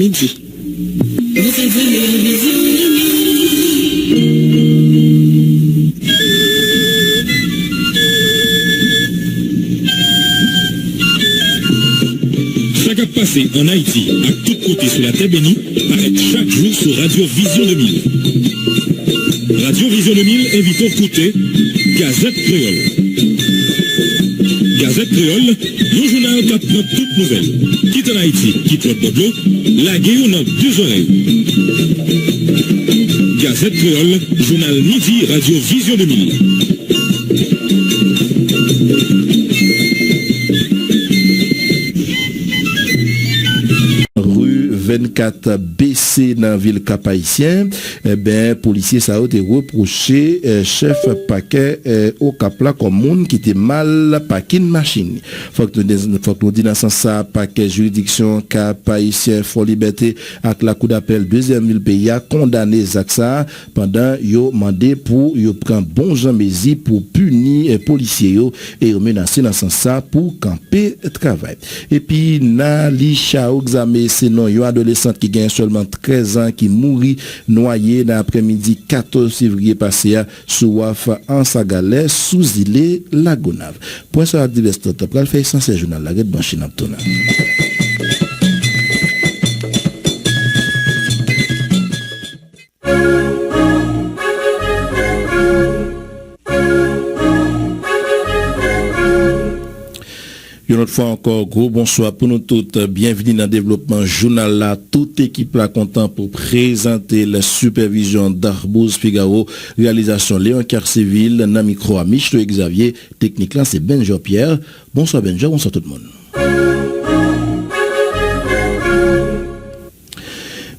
midi. Chaque passé en Haïti, à tout côté sur la terre bénie, paraît chaque jour sur Radio Vision 2000. Radio Vision 2000 invite à écouter Gazette Créole. Gazette Créole, le journal qui prend toutes nouvelles. Quitte en Haïti, quitte le peuple, la guerre dans deux oreilles. Gazette Créole, journal midi, Radio Vision 2000. Rue 24 BC dans la ville Cap-Haïtien, policier ça a été reproché chef paquet au Cap-là comme monde qui était mal paqué une machine. Faut que nous dit dans ce sens ça paquet juridiction Cap-Haïtien Fort Liberté avec la cour d'appel deuxième ville pays a condamné ça pendant yo mandé pour yo prend bon Jean Mézi pour punir policiers yo et yo menacer dans ce sens ça pour camper travail. Et puis Nali Chao Xamé c'est non yo adolescente qui gagne seulement 13 ans qui mourit noyé dans l'après-midi 14 février passé sous Waf en Sagalais sous île La Gonave. Point sur la diversité pour le faire essentiel journal la Red Banchine Abtona. Une autre fois encore, gros bonsoir pour nous toutes. Bienvenue dans le développement journal là. Toute équipe là content pour présenter la supervision d'Arbouze Figaro. Réalisation Léon Carceville, dans micro à Michel Xavier. Technique là, c'est Ben Jean-Pierre. Bonsoir Ben Jean, bonsoir tout le monde.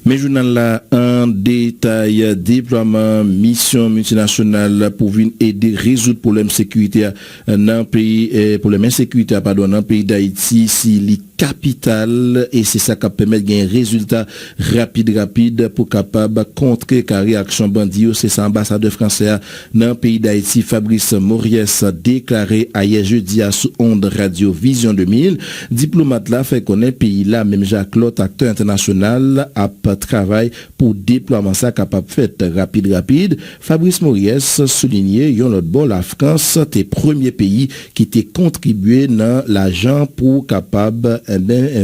Mais journal là en détail déploiement mission multinationale pour venir aider résoudre problème sécurité dans pays problème insécurité pardon dans pays d'Haïti si les capitale et c'est ça qui permet de gagner un résultat rapide pour capable contrer la réaction bandit. C'est ça ambassadeur français dans le pays d'Haïti Fabrice Moriès déclaré hier jeudi à sous onde Radio Vision 2000. Diplomate là fait connaître pays là même Jacques Lot acteur international a travail pour déploiement ça capable fait rapide. Fabrice Moriès souligné yon l'autre bon la France était premier pays qui était contribué dans l'argent pour capable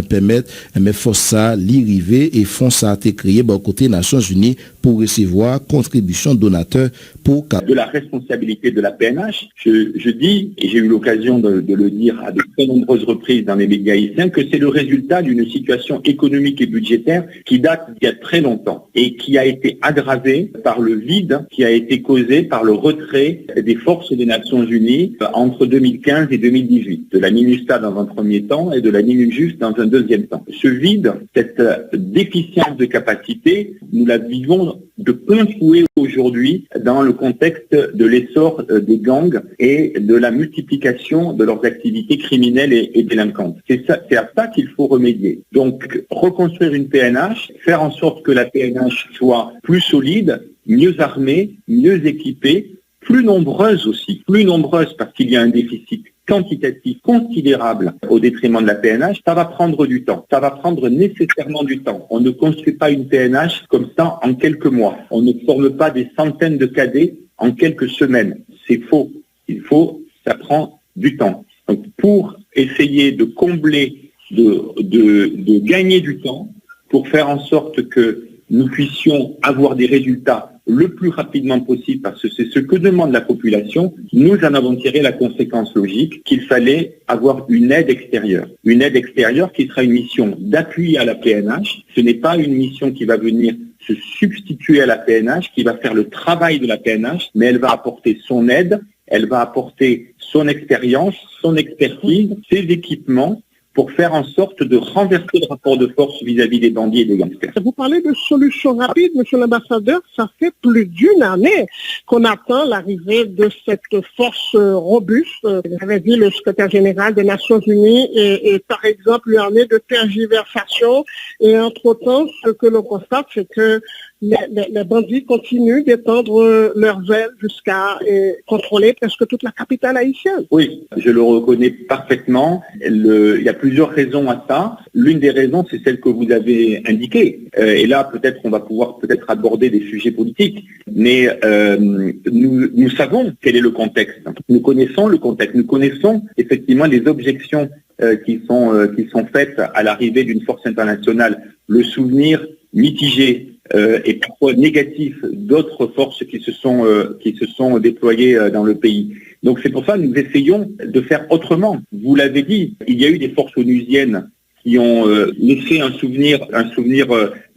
permettre force ça l'iriver et font ça a été créé par côté Nations Unies pour recevoir contribution donateur pour de la responsabilité de la PNH. Je dis, et j'ai eu l'occasion de le dire à de très nombreuses reprises dans les médias haïtiens, que c'est le résultat d'une situation économique et budgétaire qui date d'il y a très longtemps et qui a été aggravée par le vide qui a été causé par le retrait des forces des Nations Unies entre 2015 et 2018, de la MINUSTAH dans un premier temps et de la MINUJUST dans un deuxième temps. Ce vide, cette déficience de capacité, nous la vivons de plein fouet aujourd'hui dans le contexte de l'essor des gangs et de la multiplication de leurs activités criminelles et délinquantes. C'est à ça qu'il faut remédier. Donc, reconstruire une PNH, faire en sorte que la PNH soit plus solide, mieux armée, mieux équipée, plus nombreuse aussi, parce qu'il y a un déficit quantitatif considérable au détriment de la PNH, ça va prendre du temps. Ça va prendre nécessairement du temps. On ne construit pas une PNH comme ça en quelques mois. On ne forme pas des centaines de cadets en quelques semaines. C'est faux. Ça prend du temps. Donc, pour essayer de combler, de gagner du temps, pour faire en sorte que nous puissions avoir des résultats le plus rapidement possible, parce que c'est ce que demande la population, nous en avons tiré la conséquence logique qu'il fallait avoir une aide extérieure. Une aide extérieure qui sera une mission d'appui à la PNH. Ce n'est pas une mission qui va venir se substituer à la PNH, qui va faire le travail de la PNH, mais elle va apporter son aide, elle va apporter son expérience, son expertise, ses équipements, pour faire en sorte de renverser le rapport de force vis-à-vis des bandits et des gangsters. Vous parlez de solutions rapides, monsieur l'ambassadeur. Ça fait plus d'une année qu'on attend l'arrivée de cette force robuste. J'avais dit le secrétaire général des Nations Unies et par exemple, lui en est de tergiversation. Et entre-temps, ce que l'on constate, c'est que les bandits continuent d'étendre leurs ailes jusqu'à contrôler presque toute la capitale haïtienne. Oui, je le reconnais parfaitement. Il y a plusieurs raisons à ça. L'une des raisons, c'est celle que vous avez indiquée. Et là, peut-être on va pouvoir aborder des sujets politiques. Mais nous savons quel est le contexte. Nous connaissons le contexte. Nous connaissons effectivement les objections qui sont faites à l'arrivée d'une force internationale. Le souvenir mitigé et parfois négatif d'autres forces qui se sont déployées dans le pays. Donc c'est pour ça que nous essayons de faire autrement. Vous l'avez dit, il y a eu des forces onusiennes qui ont laissé un souvenir,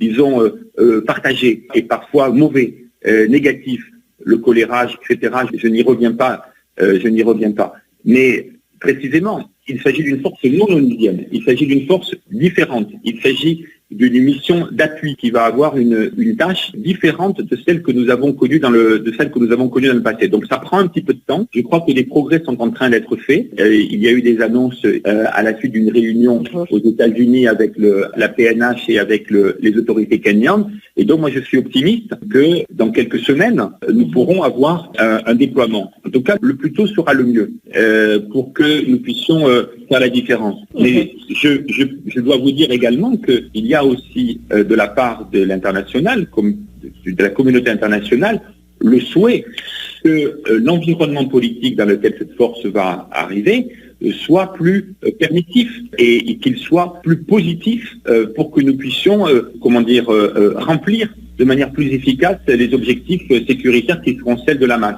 disons, partagé et parfois mauvais, négatif, le colérage, etc. Je n'y reviens pas. Mais précisément, il s'agit d'une force non onusienne. Il s'agit d'une force différente. Il s'agit d'une mission d'appui qui va avoir une tâche différente de celle que nous avons connue dans le passé. Donc ça prend un petit peu de temps. Je crois que les progrès sont en train d'être faits. Il y a eu des annonces à la suite d'une réunion aux États-Unis avec la PNH et avec les autorités kenyanes. Et donc moi je suis optimiste que dans quelques semaines nous pourrons avoir un déploiement. En tout cas, le plus tôt sera le mieux pour que nous puissions faire la différence. Mais je dois vous dire également qu'il y a aussi de la part de l'international, comme de la communauté internationale, le souhait que l'environnement politique dans lequel cette force va arriver soit plus permissif et qu'il soit plus positif pour que nous puissions, remplir de manière plus efficace les objectifs sécuritaires qui seront celles de la masse.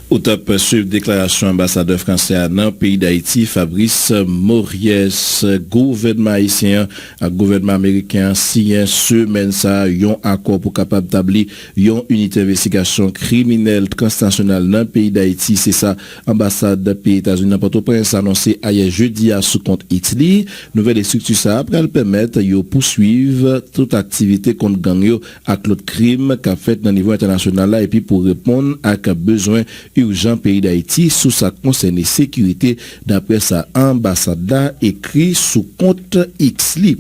Au top, suivre déclaration ambassadeur français dans le pays d'Haïti, Fabrice Moriès, gouvernement haïtien, gouvernement américain, signé semaine ça, un accord pour capable d'établir une unité d'investigation criminelle transnationale dans le pays d'Haïti. C'est ça, ambassade des pays États-Unis dans Port-au-Prince annoncé hier jeudi à sous compte Italie. Nouvelle structure ça après le permettre de poursuivre toute activité contre gang avec l'autre crime qu'a fait dans le niveau international là et puis pour répondre à un besoin urgent pays d'Haïti sous sa concerne sécurité d'après sa ambassade écrit sous compte Xli.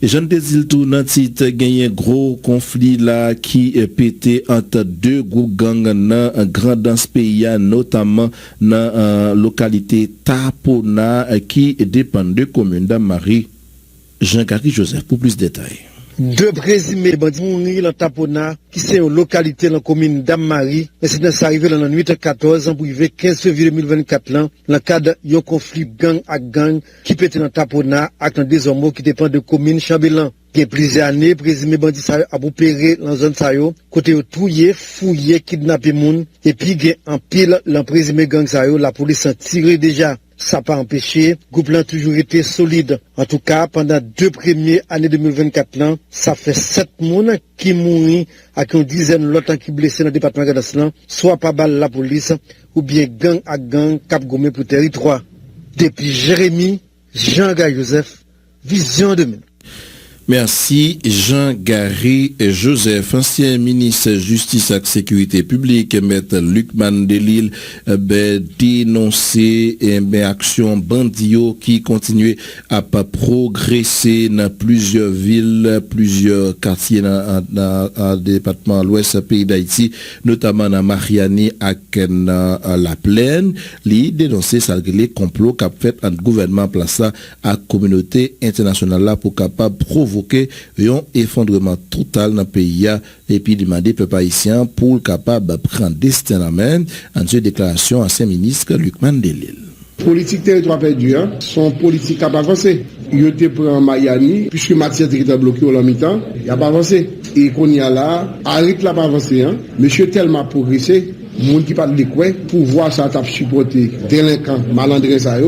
Et j'en désil tout dans titre gagné gros conflit là qui est pété entre deux groupes gang dans un grand dans ce pays notamment dans localité Tapona qui dépend de commune d'Amarie. Jean-Carrie Joseph pour plus de détails. Deux présumés bandits mourir dans Tapona, qui c'est une localité dans la commune d'Amari. L'incident est arrivé dans la nuit 14 pour arriver 15 février 2024 dans le cadre d'un conflit gang à gang qui pète dans Tapona avec un désormais qui dépend de la commune Chambellan. Il y a plusieurs années, présumés bandits a opéré dans la zone Sayo, côté touillé, fouillé, kidnappé moun, et puis il y a un pile dans présumé gang Sayo, la police a tiré déjà. Ça n'a pas empêché, le groupe a toujours été solide. En tout cas, pendant 2 premières années 2024, ça fait 7 personnes qui mourent, avec une dizaine d'autres qui blessés dans le département de Gadaslan, soit par balle la police, ou bien gang à gang, cap gommé pour territoire. Depuis Jérémy, Jean-Gary Joseph, Vision 2000. Merci Jean-Gary Joseph, ancien ministre Justice et Sécurité publique, maître Luc Mandelil, dénoncé action bandio qui continue à pas progresser dans plusieurs villes, plusieurs quartiers dans le département l'ouest pays d'Haïti, notamment dans Mariani et dans la Plaine. Li dénoncé ça les complots qu'a fait un gouvernement placé à communauté internationale là pour capable provoquer un effondrement total dans le pays et puis demander peuple haïtien pour capable prendre destin en main en déclaration ancien ministre Luc Mandelil. Politique territoire perdu, son politique n'a pas avancé. Il était pris en Miami, puisque matière territoire bloquée au mi-temps, il n'a pas avancé. Et qu'on y a là, Arik n'a pas avancé. Monsieur tellement progressé, monde qui parle de quoi, pour voir ça t'a supporté, délinquant, malandrin ça,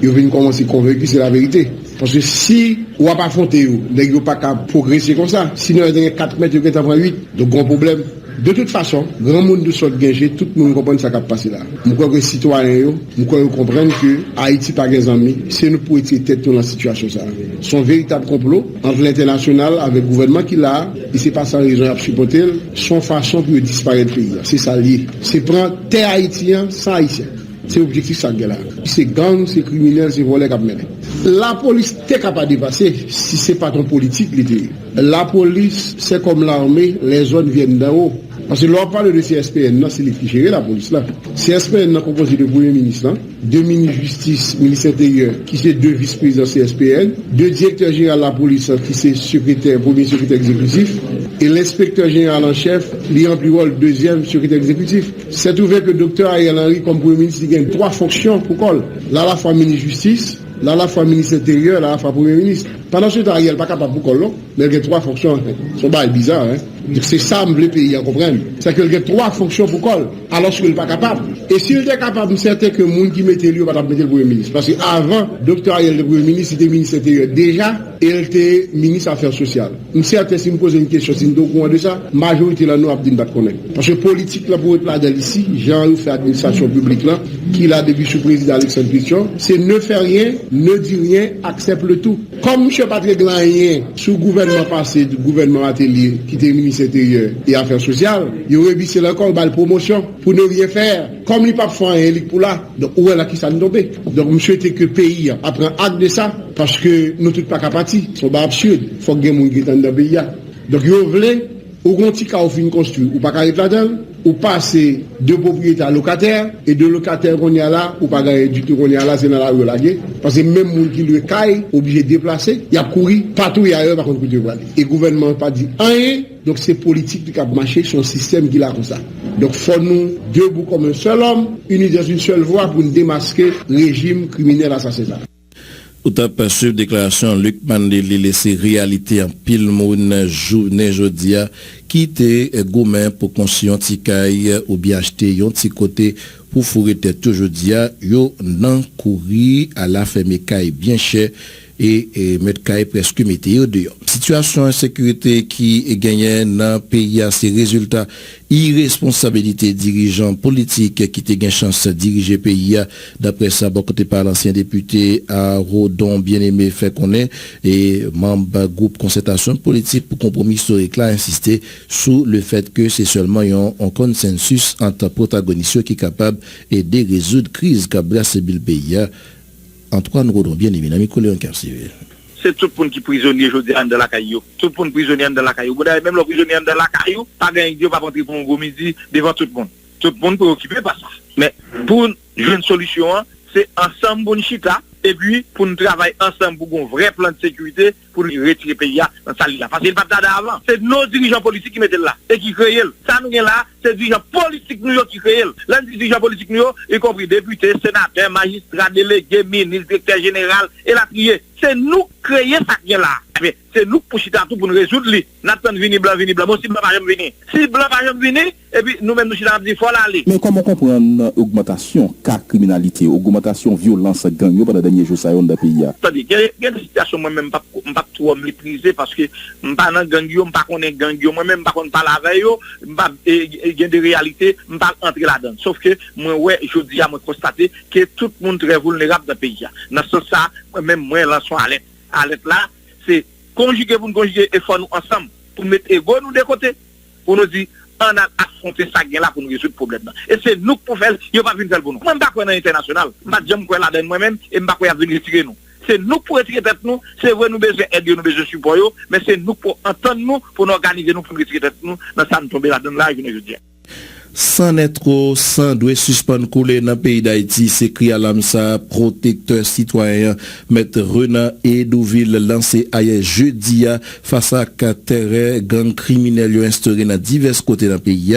il vient commencer à convaincre c'est la vérité. Parce que si on n'a pas affronté, on n'a pas qu'à progresser comme ça. Sinon, il y a 4 mètres, il y a 8, donc grand problème. De toute façon, grand monde de sorte gagé, tout le monde comprend ce qui a passé là. Je crois que les citoyens, nous comprennent que Haïti pas des amis, c'est nous pour être tête dans la situation ça. Son véritable complot entre l'international avec le gouvernement qui l'a, et c'est pas sa raison à supporter, son façon pour disparaître le pays. C'est ça lié. C'est prendre terre haïtien sans haïtien. C'est l'objectif ça là. C'est gang, c'est criminel, c'est volé qui a mené. La police t'es capable de passer si c'est pas ton politique l'idée. La police, c'est comme l'armée, les zones viennent d'en haut. Parce que l'on parle de CSPN, non, c'est les qui gèrent la police là. CSPN est composé de premier ministre, là, 2 ministres justice, ministre intérieur, qui c'est 2 vice-présidents CSPN, 2 directeurs généraux de la police, qui c'est premier secrétaire exécutif, et l'inspecteur général en chef, liant plus rôle, 2e secrétaire exécutif. C'est ouvert que le docteur Ariel Henry, comme premier ministre, il gagne 3 fonctions pour col. Là, à la fois ministre justice, là, à la fois ministre intérieur, là, à la fois premier ministre. Pendant ce temps, Ariel n'est pas capable pour col, mais il y a 3 fonctions. Ce n'est bizarre, hein. C'est ça, le pays, on comprend. C'est qu'il y a 3 fonctions pour col, alors qu'il n'est pas capable. Et s'il était capable, c'est certain que le monde qui mettait lui, va mettre le premier ministre. Parce qu'avant, docteur Ariel, le premier ministre, c'était ministre intérieur. Déjà, il était ministre des Affaires sociales. Je suis certain, si je me pose une question, si nous sommes au courant de ça, la majorité là, nous avons dit de connaître. Parce que politique, là, pour être là, ici, Jean-Loup fait administration publique là, qui l'a depuis sous président Alexandre Christian, c'est ne faire rien, ne dire rien, accepte le tout. Comme M. Patrick Lanyen, sous le gouvernement passé, du gouvernement Atelier, qui était ministre intérieur et Affaires sociales, il aurait bissé encore la promotion pour ne rien faire. Comme il n'y a pas fait un pour là, donc où est là qui s'est tombé? Donc, je souhaite que le pays apprenne acte de ça, parce que nous ne sommes pas capables. C'est pas absurde. Il faut que les gens qui sont dans le pays. Donc, vous voulez, ou quand tu as fini construire, ou pas carré là-dedans, ou passer de propriétaires locataires, et de locataires qu'on y a là, ou pas gagner du tout qu'on y a là, c'est dans la rue là. Parce que même les gens qui le caillent, obligés de déplacer, il y a couru partout et ailleurs, par contre, et le gouvernement n'a pas dit rien, donc c'est politique qui a marché, son système qui l'a comme ça. Donc, il faut nous, debout comme un seul homme, unis dans une seule voie pour nous démasquer le régime criminel assassinat. Ou t'a passé déclaration Luc Mandeli laisser réalité en pile moun journée jodia quitter gourmet pour conscienticaille ou bien acheter yon petit côté pour fourrer tête jodia yo nan courir à la ferme caille bien cher et mettre caille presque météo dehors. Situation insécurité qui est gagnée dans le pays à ses résultats irresponsabilité dirigeants politiques qui te gain chance de diriger pays d'après ça côté par l'ancien député à Rodon bien-aimé fait connaître et membre groupe concertation politique pour compromis historique là insister sur le fait que c'est seulement un consensus entre protagonistes qui est capable de résoudre crise qu'a brassé le pays. Antoine Rodon bien-aimé ami collègue civil. C'est tout le monde qui est prisonnier aujourd'hui dans la caillou. Tout le monde prisonnier dans la caillou. Même le prisonnier dans la caillou, pas gagné, pas rentrer pour un gros midi devant tout le monde. Tout le monde préoccupé par ça. Mais pour jouer une solution, c'est ensemble bon chita et puis pour nous travailler ensemble pour un vrai plan de sécurité pour retirer le pays dans sa ligne. Parce qu'il n'y a pas d'avant. C'est nos dirigeants politiques qui mettent là et qui créent. Ça nous est là, c'est les dirigeants politiques nous qui créent. Les dirigeants politiques nous, y compris députés, sénateurs, magistrats, délégués, ministres, directeurs généraux et la trier. C'est nous créer ça qui est là. C'est nous pour chiter tout pour nous résoudre. Nathan vini blanc. Moi, si blanc pas jamais venir. Si blanc pas jamais venir, et puis nous-mêmes nous chiter il faut aller. Mais comment comprendre l'augmentation cas criminalité, augmentation violence gang pendant les derniers jours ça dans le pays? C'est-à-dire qu'il y a des situations moi-même pas trop mépriser parce que pas dans gang yo, pas connaît gang yo, moi-même pas connaît pas la veille yo, pas gain de réalité, pas entrer là-dedans. Sauf que moi ouais, je dis à moi constater que tout le monde très vulnérable dans le pays. Dans ce sens ça, même moi lançons alerte. Alerte là, c'est conjuguer pour nous conjuguer et faire nous ensemble pour mettre ego nous de côté pour nous dire on a affronté ça là pour nous résoudre le problème là. Et c'est nous pour faire, il pas venir pour nous. Moi pas quoi dans international, pas jamais quoi là-dedans moi-même et pas quoi venir tirer nous. C'est nous pour retirer tête nous, c'est vrai nous besoin aider nous besoin support mais c'est nous pour entendre nous pour nous organiser nous pour retirer tête nous dans ça nous tomber là-dedans là je ne dis. Sans être sans doit suspendre couler dans le pays d'Haïti, s'écrit à l'AMSA, protecteur citoyen, maître Renan Edouville lancé hier jeudi face à terre gang criminel instauré dans divers côtés dans le pays.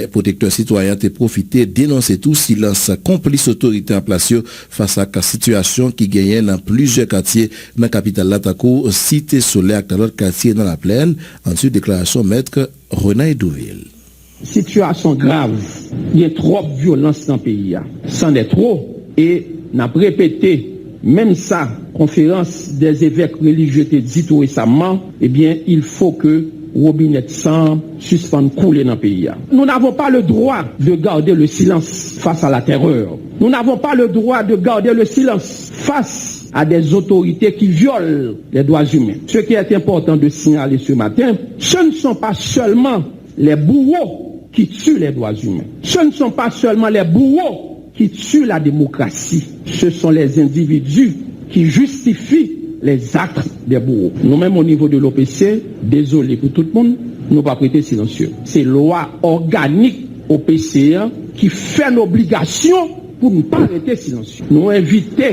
Protecteur citoyen a profité dénoncer tout silence complice autorité en place face à la situation qui gagne dans plusieurs quartiers dans la capitale Latako, Cité Solaire, dans l'autre quartier dans la plaine. Ensuite, déclaration maître Renan Edouville. Situation grave, il y a trop de violence dans le pays. C'en est trop. Et n'a répété, même ça, conférence des évêques religieux te dit tout récemment, eh bien, il faut que robinet sang suspende couler dans le pays. Nous n'avons pas le droit de garder le silence face à la terreur. Nous n'avons pas le droit de garder le silence face à des autorités qui violent les droits humains. Ce qui est important de signaler ce matin, ce ne sont pas seulement les bourreaux qui tuent les droits humains. Ce ne sont pas seulement les bourreaux qui tuent la démocratie. Ce sont les individus qui justifient les actes des bourreaux. Nous-mêmes au niveau de l'OPC, désolé pour tout le monde, nous pas prêter silencieux. C'est loi organique OPC qui fait une obligation pour ne pas arrêter silencieux. Nous invitons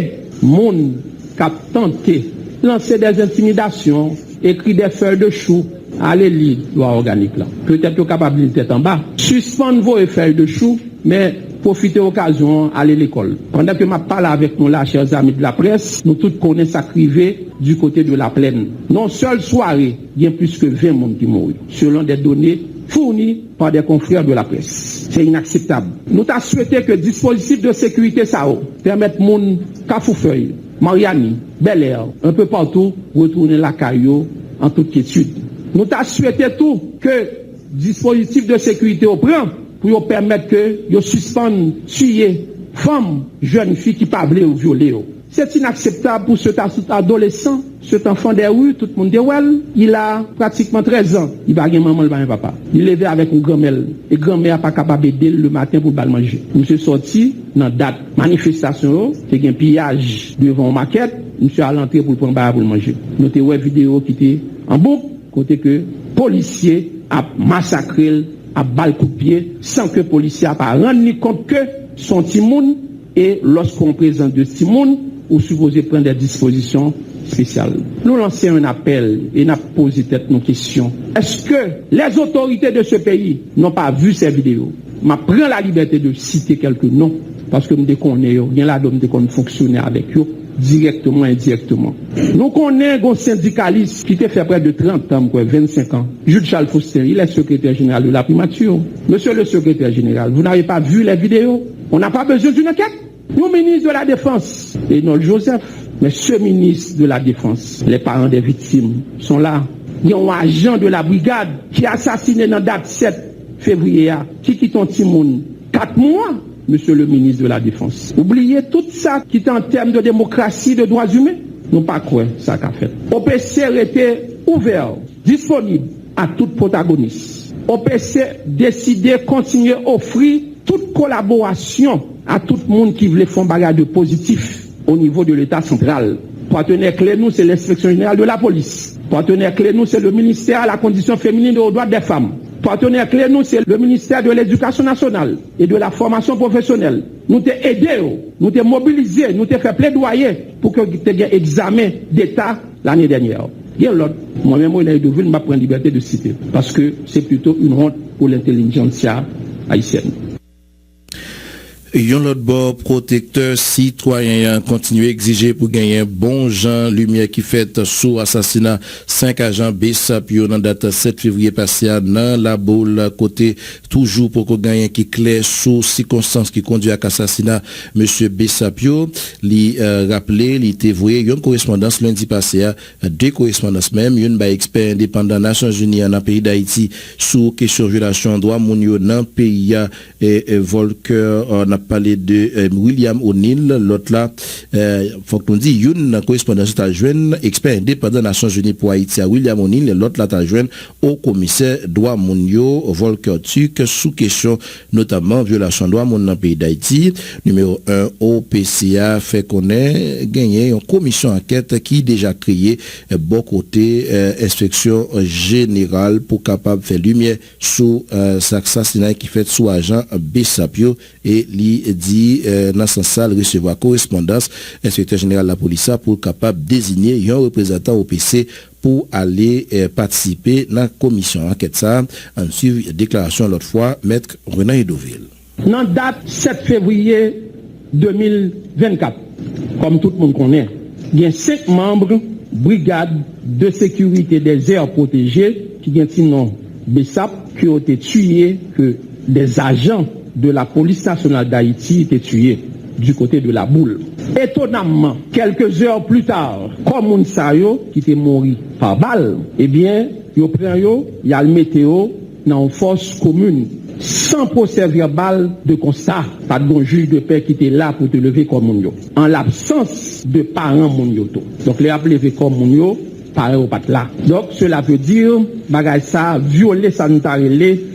monde qui a tenté lancer des intimidations, écrire des feuilles de chou, allez lire loi organique là. Peut-être que capable de tête en bas. Suspendre vos feuilles de chou, mais profiter de l'occasion aller à l'école. Pendant que je parle avec nous là, chers amis de la presse, nous tous connaissons ça crivé du côté de la plaine. Non seule soirée, il y a plus que 20 personnes qui mourent, selon des données fournies par des confrères de la presse. C'est inacceptable. Nous avons souhaité que le dispositif de sécurité SAO permette moun Kafoufeuille, Mariani, Bel Air, un peu partout, retourner la caillou en toute quiétude. Nous avons souhaité tout que le dispositif de sécurité au prend pour permettre que vous suspendent, tuer femmes, jeunes filles qui parlent ou violer. C'est inacceptable pour cet adolescent, cet enfant des rues, tout le monde dit well, il a pratiquement 13 ans. Il va rien maman, il va rien papa. Il est levé avec une grand-mère. Et grand-mère n'a pas capable d'aider le matin pour le manger. Monsieur sorti dans date manifestation, c'est un pillage devant une maquette. Monsieur à l'entrée pour prendre pour le manger. Nous avons une vidéo qui était en boucle, côté que policier a massacré, a balle coup de pied, sans que le policier n'a pas rendu compte que son timoun, et lorsqu'on présente de timoun, ou supposé prendre des dispositions spéciales. Nous lançons un appel et nous posons nos questions. Est-ce que les autorités de ce pays n'ont pas vu ces vidéos? Je prends la liberté de citer quelques noms parce que nous déconnons, il y a là de fonctionner avec eux directement et indirectement. Nous connaissons un syndicaliste qui a fait près de 30 ans, 25 ans. Jules Charles Foster, il est secrétaire général de la primature. Monsieur le secrétaire général, vous n'avez pas vu les vidéos? On n'a pas besoin d'une enquête. Nous, ministre de la Défense, et non Joseph, mais ce ministre de la Défense, les parents des victimes sont là. Il y a un agent de la brigade qui a assassiné dans la date 7 février, qui quitte un Timoun 4 mois, monsieur le ministre de la Défense. Oubliez tout ça qui est en termes de démocratie, de droits humains. Nous pas quoi ça qu'a fait. OPC était ouvert, disponible à tout protagoniste. OPC décidé de continuer à offrir toute collaboration à tout le monde qui voulait faire un bagage de positif au niveau de l'État central. Partenaire clé nous, c'est l'inspection générale de la police. Partenaire clé nous, c'est le ministère à la condition féminine et aux droits des femmes. Partenaire clé nous, c'est le ministère de l'Éducation nationale et de la formation professionnelle. Nous t'ai aidé, nous t'ai mobilisé, nous t'ai fait plaidoyer pour que tu aies un examen d'État l'année dernière. Et l'autre, moi-même, je vais prendre liberté de citer parce que c'est plutôt une honte pour l'intelligentsia haïtienne. Yon l'autre bord protecteur citoyen continue à exiger pour gagner un bon Jean lumière qui fait sous assassinat 5 agents Bessapio dans date 7 février passé dans la boule côté toujours pour qu'on gagne qui clair sous circonstances qui conduit à l'assassinat monsieur Bessapio li rappelé li était voué une correspondance lundi passé deux correspondances même une ba expert indépendant Nations Unies dans pays d'Haïti sous question violation droit moun yo dans pays et Volker on a parlé de William O'Neill, l'autre là, faut qu'on dise, une correspondance à joindre, expert indépendant des Nations Unies pour Haïti à William O'Neill, l'autre là à joindre au commissaire droit Mounio, Volker Turk, sous question notamment violation droit moun dans le pays d'Haïti. Numéro 1, OPCA fait connaître, gagner une commission enquête qui déjà créé, bon côté, inspection générale pour capable faire lumière sur l'assassinat qui fait sous agent Bessapio et dit dans ce sens recevoir correspondance inspecteur général de la police pour capable désigner un représentant au PC pour aller participer dans la commission enquête ça en suivre déclaration l'autre fois maître Renan Edoville. Dans date 7 février 2024 comme tout le monde connaît il y a 5 membres brigade de sécurité des aires protégées qui ont nom BESAP qui ont été tués que des agents de la police nationale d'Haïti était tué du côté de la boule. Étonnamment, quelques heures plus tard, comme Mounsayo, qui était mort par balle, eh bien, il y a le météo dans une force commune, sans procès verbal de constat, pas de juge de paix qui était là pour te lever comme Mounio. En l'absence de parents Mounioto. Donc, les appelés comme Mounio, par au pat là. Donc cela veut dire bagay ça violer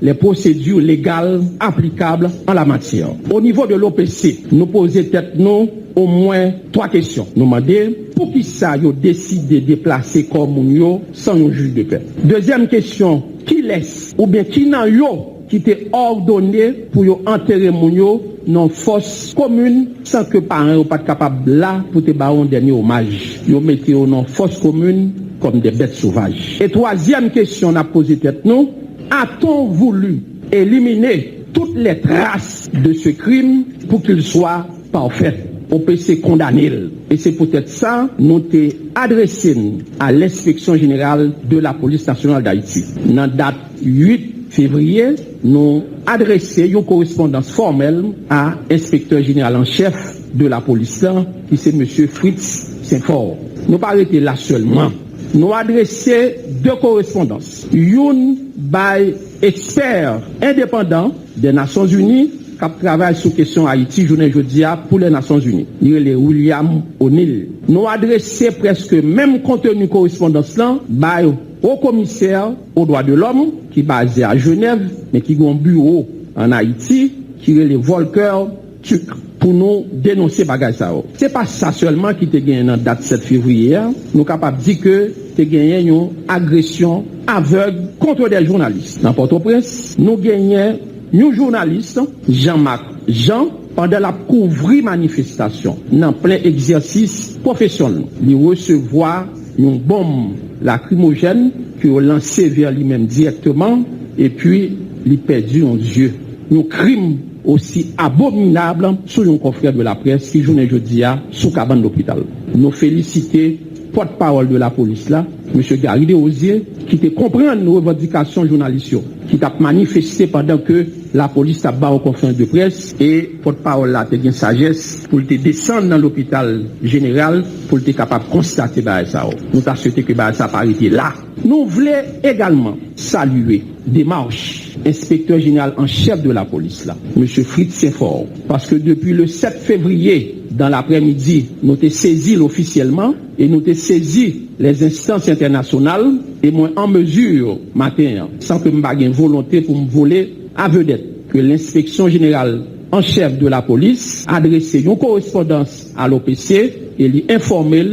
les procédures légales applicables en la matière. Au niveau de l'OPC, nous posons tête nous au moins 3 questions. Nous demandons pour qui ça yo décidé de déplacer comme moun sans un juge de paix. Deuxième question, qui laisse ou bien qui nan yo qui était ordonné pour yo enterrer moun yo non fosse commune sans que parents ou pas capable là pour te baron dernier hommage. Yo mettez yo non fosse commune comme des bêtes sauvages. Et troisième question n'a posé tête nous, a-t-on voulu éliminer toutes les traces de ce crime pour qu'il soit parfait? OPC condamné. Et c'est peut-être ça nous t'ai adressé à l'inspection générale de la police nationale d'Haïti. Dans date 8 février, nous adressé une correspondance formelle à l'inspecteur général en chef de la police, qui c'est M. Fritz Saint-Fort. Nous pas arrêté là seulement. Nous adressé 2 correspondances. Une by expert indépendant des Nations Unies qui travaille sur question Haïti, journée jeudi pour les Nations Unies. Il est William O'Neill. Nous adressé presque même contenu correspondance là by au commissaire aux droits de l'homme qui est basé à Genève mais qui a un bureau en Haïti qui est le Volker Turk pour nous dénoncer bagay ça. C'est pas ça seulement qui te gagné dans date 7 février, nous capable dire que te gagné une agression aveugle contre des journalistes. Dans Port-au-Prince, nous gagnons un journaliste Jean-Marc Jean pendant la couvrir manifestation dans plein exercice professionnel. Il recevoir une bombe lacrymogène qui a lancé vers lui-même directement et puis il perdu un yeux. Un crime aussi abominable sur un confrère de la presse qui journée jeudi sous cabane d'hôpital. Nous féliciter porte-parole de la police là, M. Gary Desrosiers, qui te comprend nos revendications journalistes, qui t'a manifesté pendant que la police t'a battu en conférence de presse et porte-parole là te gain sagesse pour te descendre dans l'hôpital général pour te capable constater ça. Nous t'a souhaité que ça arrêté là. Nous voulons également saluer démarche inspecteur général en chef de la police là, M. Fritz Saint-Fort, parce que depuis le 7 février dans l'après-midi, nous t'ai saisi officiellement et nous t'ai saisi les instances internationales et moi en mesure matin sans que m'bague volonté pour me voler à vedette que l'inspection générale en chef de la police a adressé une correspondance à l'OPC et lui informé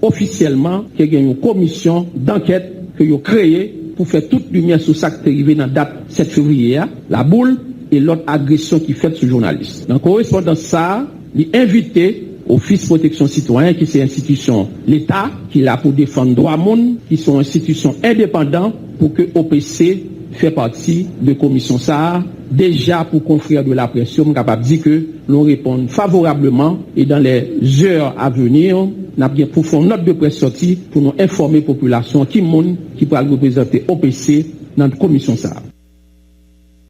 officiellement qu'il y a une commission d'enquête que vous créée pour faire toute lumière sur ça qui est arrivé dans la date 7 février, la boule et l'autre agression qui fait ce journaliste. Dans la correspondance ça, il invité Office protection citoyen qui c'est institution l'État qui est là pour défendre droits monde qui sont institutions indépendantes pour que OPC fait partie de commission ça déjà pour confrères de la presse on est capable de dire que l'on répond favorablement et dans les heures à venir n'a bien pour faire note de presse sortie pour nous informer population qui monde qui peut représenter OPC dans la commission ça.